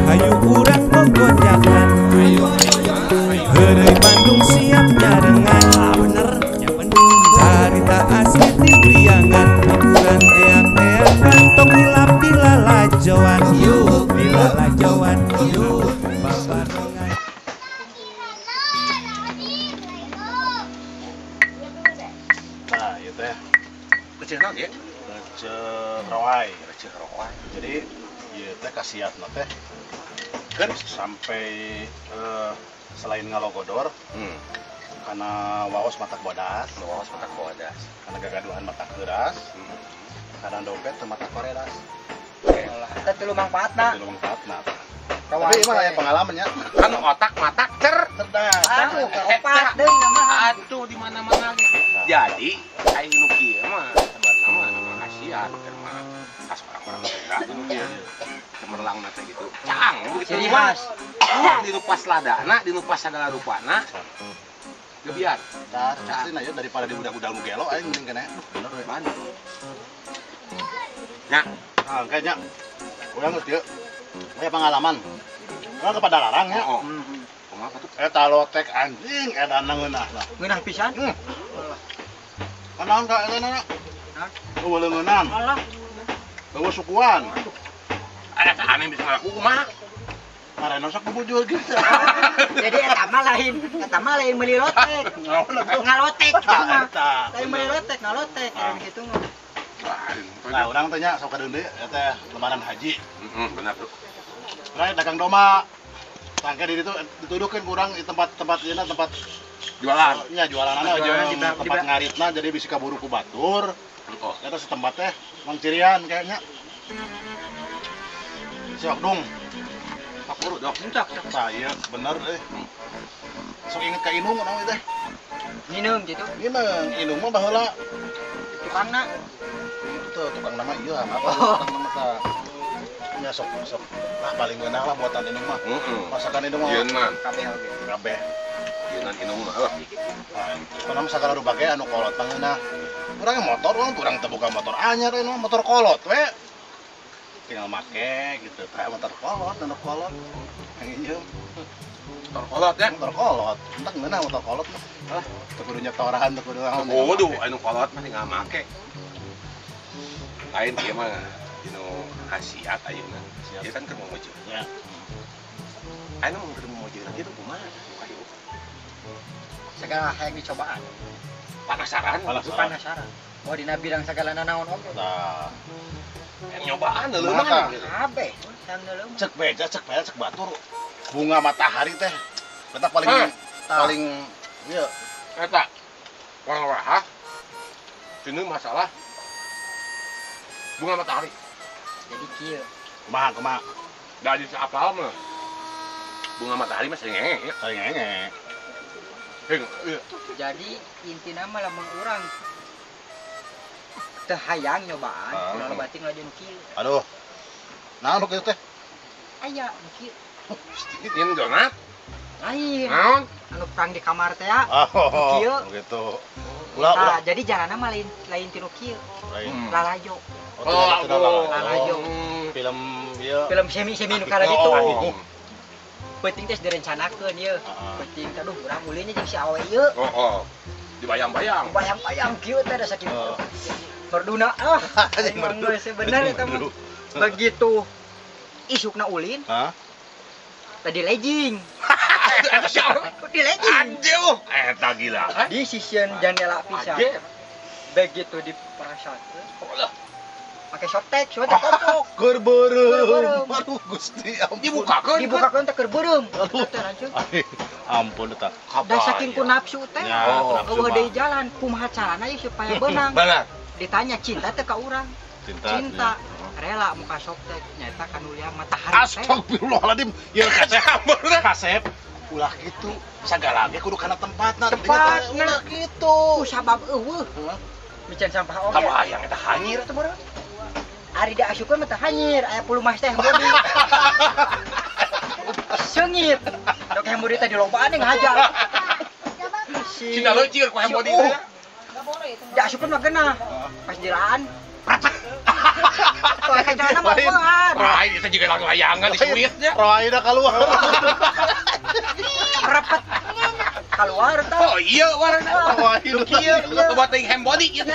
Hayu urang gogojakan. Heureuy Bandung siap nyarengan. Bener, yang bener. Carita asli ti priangan, hiburan eak-eakan, tong hilap di lalajoan. Yuk, di lalajoan. Yuk, babarengan. Nah, ieu teh Kecil naon ya? receh roai. Jadi ieu teh khasiatna teh kan sampai selain ngalogodor karena waos mata bodas, karena gagaduhan mata keras, karena dompet teu mata koreras. Kita teu mangpaatna. Itu manfaatna. Tapi emang aya pengalamannya. Kan otak mata Cerdas. Aduh, keopat deui nama. aduh di mana-mana ge. Jadi aing nu kieu mah sebenarnya nama khasiat keur mah khas orang-orang Sunda nu kieu. Cemerlang teh gitu. Cang gitu. Ciri khas. Uang dinupas ladana, dinupas segala rupana. Gebiar. Aslinya ya daripada di budak-budak nu gelo aing mending kene. Bener we. Mana? Nya, Nah, kayaknya urang geus ieu. Aya pengalaman. Urang kepada larang ya. oh. Kumaha tuh? Eta lotek anjing edana ngeunahna. Ngeunah pisan. Kanaon ka edana? Eueuh leungeunnan. Alah, Eueuh sukuan. Eta aneh bisa ngaku kumaha? Marena sok bubujur gitu. jadi eta mah lain meuli lotek. Ngalotek gitu mah. Lain meuli lotek, ngalotek kayak gitu mah. Nah, urang teh nya sok kadeundeui eta lebaran haji. Benar tuh. Urang dagang doma. Tangke di ditu dituduhkeun ku urang di tempat ieu tempat Jualan. nya jualanana Jualan jeung di tempat ngaritna jadi bisa kaburu ku batur. Oh. Eta setempat teh Mang Cirian kayaknya. Sok dong. Kapuru dok. Entak. Tah ieu bener Sok inget ka Inung naon teh. Minum gitu. Inung mah baheula Tukangna. itu tukang nama iya apa tukang nama ta nya sok nah paling ngeunah lah buatan Inung mah masakan Inung mah Yeun mah. Kabeh oge. kabeh Yeunan inung mah lah. karena segala rupa ge anu kolot mah ngeunah urang motor urang teu boga motor anyar anu motor kolot we tinggal make gitu teh motor kolot anu kolot anjing Terkolot ya. motor kolot entek ngeunah motor kolot mah teu kudu nyetoran teu kudu naon Waduh, anu kolot mah tinggal make. Lain kieu mah dinu khasiat ayeuna. Ieu kan keur memuji. ya Anu mun keur memuji lagi tuh kumaha? Ayo. Segala hayang dicobaan. Penasaran? Penasaran. Oh dina bidang segala nanaon oge. tah Yang nyobaan leuh Kumaha? mah. Kabeh. Sanggeuleuh. cek beja cek batur bunga matahari teh eta paling Hah? paling ieu Eta. Wang wahah. Ini masalah bunga matahari. Jadi kieu. kumaha Dari apal mah. Bunga matahari mah sering ngenge ya. kayak ngenge Iya. Jadi intina mah lamun urang teu hayang nyobaan, ulah bating lajen kieu. aduh naon kieu teh Aya kieu. Ini donat. Lain. Naon? Anu perang di kamar teh ya. oh Kieu. begitu ulah Nah, jadi jalanna mah lain tinu kieu. lain Lalajo. Lalajo. film ieu Film semi nu kala ditu. Oh. Penting teh direncanakeun ieu. Heeh. Penting aduh urang ulihnya jeung si awe ieu. Oh. Dibayang-bayang. Bayang-bayang kieu teh da saking berduna emang geus bener eta mah. Begitu isukna ulin hah tadi legging. Di legging. Aduh, eta gila. Di sisieun jandela pisan. Begitu diperasakeun pakai softtek kompok. keur beureum Beureum. aduh Gusti ampun Dibukakeun. Dibukakeun teh keur beureum. Aduh. Teh lanjut. ampun eta Da saking ku nafsu teh. Ya, ku nafsu Eueuh mah. deui jalan kumaha carana ieu supaya beunang. Benar. Ditanya cinta teh ka urang. Cinta. Rela muka softtek nyata kan uliang matahari teh. Astagfirullahaladzim ya kasep ulah gitu sagala ge kudu kana tempatna Tempatna. ulah gitu Ku sabab eueuh. Mican sampah oge. Kabayang eta hanyir eta meureun. Ari diasukeun mah teh hanyir, aya puluh mas teh bodi. Seungit. Dok yang murid teh dilobaan yang ngajar. Cina leucir ku hembodi teh. Diasukeun mah geunah. Pas diraan. kacana mah keluar. Rai itu juga langsung layangan di suitnya. Rai dah keluar. Repet. Keluar tah. Oh iya warna. Rai itu Iya, lobat teuing hand body gitu.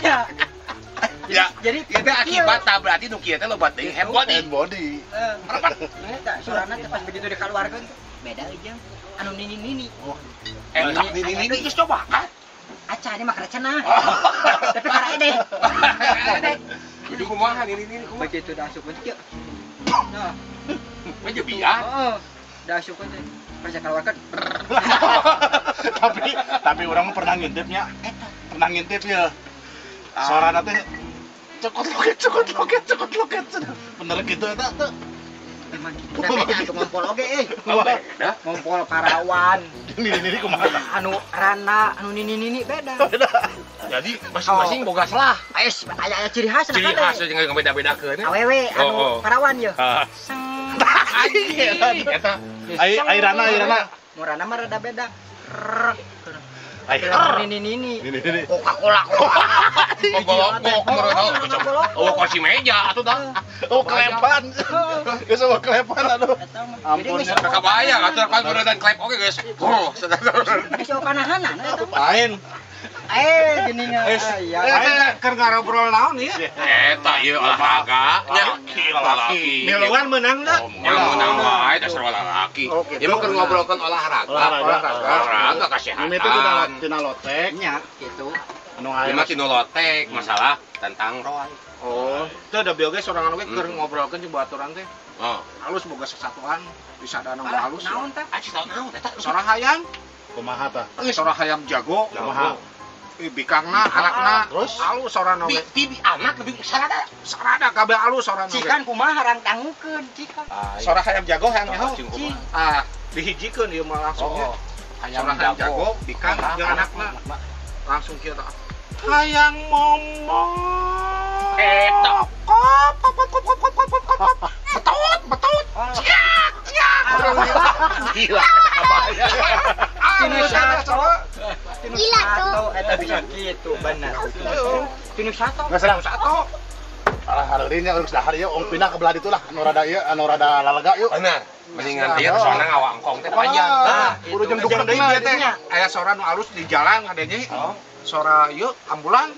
Ya, Jadi itu akibat berarti nu kieu teh lobat teuing hand body. and body. Eta surana teh pas begitu dikeluarkeun beda aja. Anu nini-nini. Enak ini geus coba kan. Aca ini mah kerecana. Tapi karek deh. Jadi kumaha ini kumaha. Begitu dah asup kieu. Nah, Aja biar. heeh. Dah asup teh. Perja keluarkeun. Tapi orang mah pernah ngintipnya. Eta. Pernah ngintip ya. Suara teh cokot loket. Bener gitu eta tuh. Emang gitu. Tapi atuh ngompol oge Beda. Ngompol parawan. Ini kumaha. Anu rana, anu nini-nini beda. Jadi masing-masing boga salah. Aya ciri khas Ciri khas jeung beda-bedakeun. Awewe anu parawan ye. Anjing eta. Airana. Murana mah rada beda. Ai. Nini. Ini. Coca-Cola. Mogolok oh kursi meja atuh dah. Oh, kelepan. Geus sama kelepan aduh. Ampun ya. Kabayang atuh kan beredan klep oge geus. Bisa kanahanan eta. Lain. Geuningan. Ya. Keur ngarobrol naon ieu? Eta ieu olahraga nya laki. Miluan menang da? Menang wae dasar olahraga. Ieu mah keur ngobrolkeun olahraga. Olahraga kesehatan. Ini tuh tina lotek. Nya gitu. Anu Ieu mah tinu lotek masalah tentang roy. Oh, teu da bioge sorangan we keur ngobrolkeun jeung baturan teh. Oh, Halus boga sesatuan, bisa ada anu halus. Naon tah? aci tahu naon eta. Sorang hayam, Kumaha tah? sorang hayam jago. Kumaha? Bikangna, anakna, Terus? halus sorana we. Bibi anak lebih sarada. Sarada kabeh halus sorana we. Cikan kumaha harang tangukeun cikan. Sorang hayam jago hayam nyaho. Cing kumaha? Ah, dihijikeun ieu mah langsung ge. Sorang hayam jago, bikang jeung anakna. Langsung kieu tah. Hayang momong. Eta. Betut. Gila, kabaya. Tinu sato. Tinu sato eta bisa kitu bener. Tinu sato. Nggak serang. Satu. Alah hareureun nya geus dahar ieu ong pindah ke belah ditu lah anu rada lalega yuk. Benar. Mendingan dia soalnya ngawangkong teh panjang. Kudu jeung dukun deui Dia teh. teh aya sora nu alus di jalan ngadenge. Sora ieu ambulan.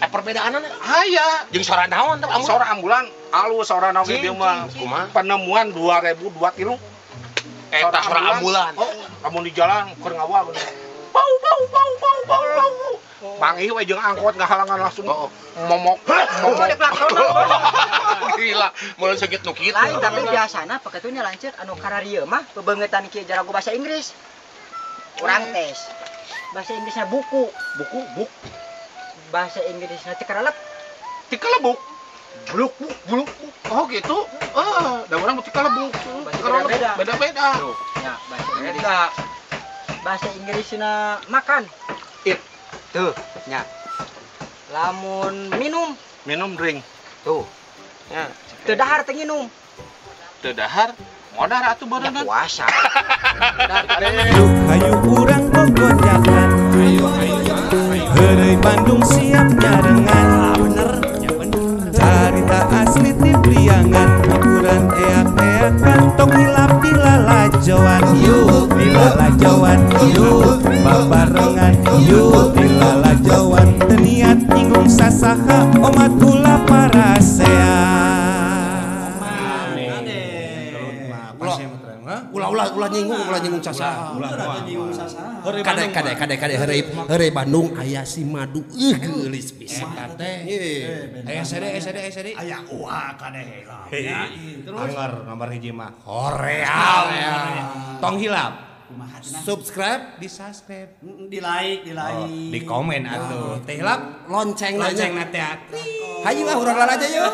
Perbedaanana Aya. jeung sora naon teh amun. Sora ambulan alus sora naon Cing, dieu mah. cing, cing. Kumaha? Penemuan 2023. Eta sora ambulan. Oh, amun di jalan keur ngawal bener. Bau. Mangi we jeung angkot ngahalangan langsung. Momok. Gila, mun segit nu kitu. Lain tapi biasana paketuna lanceuk anu kararieu mah bebeungetan kieu jarago bahasa Inggris. Urang tes. Bahasa Inggrisnya buku. Buku. Bahasa Inggrisnya cekarelep. Tikalebuk. Buluk. Oh gitu. Da urang mah tikalebuk. Beda-beda. Beda-beda. Ya, bahasa Inggris. Bahasa Inggrisna makan. Eat. Tuh, nya. Lamun minum, Minum drink. tuh. Ya. Teu dahar teu nginum. Teu dahar. Modar atuh Ya beuneunan. puasa. Yuk hayu urang gogojakan. Heureuy Bandung siap nyarengan. Bener. Carita asli ti Priangan, hiburan eak-eakan, tong hilap di lalajoan. Yuk di lalajoan, yuk babarengan, yuk di lalajoan. Teu niat nyinggung sasaha, omat ulah parasea. Ulah nyinggung sasaha. Kade heureuy Bandung aya si madu geulis pisan teh. Aya sede. Aya uha kadeh lah. Terus nomor hiji mah Korea. Tong hilap. Subscribe, di-subscribe, Di like. di komen atuh. Teh hilap lonceng teh. Hayu urang aja yuk.